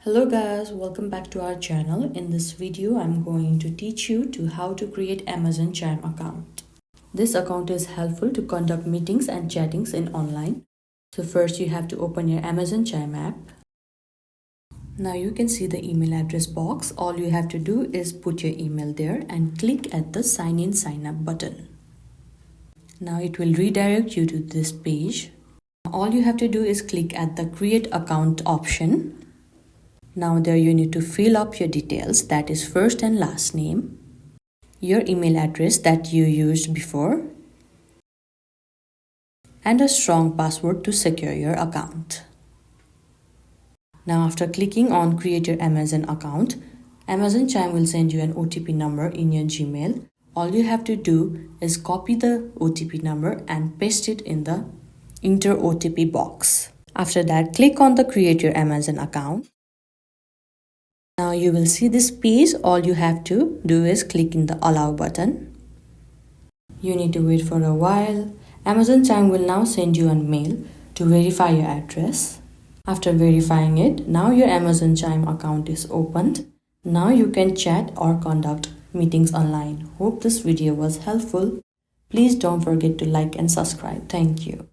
Hello guys, welcome back to our channel. In this video, I'm going to teach you how to create Amazon Chime account. This account is helpful to conduct meetings and chattings in online. So first you have to open your Amazon Chime app. Now you can see the email address box. All you have to do is put your email there and click at the sign in sign up button. Now it will redirect you to this page. All you have to do is click at the create account option. Now there you need to fill up your details, that is first and last name, your email address that you used before, and a strong password to secure your account. Now after clicking on create your Amazon account, Amazon Chime will send you an OTP number in your Gmail. All you have to do is copy the OTP number and paste it in the enter OTP box. After that, click on the create your Amazon account. Now you will see this page. All you have to do is click in the allow button. You need to wait for a while. Amazon Chime will now send you a mail to verify your address. After verifying it, now your Amazon Chime account is opened. Now you can chat or conduct meetings online. Hope this video was helpful. Please don't forget to like and subscribe. Thank you.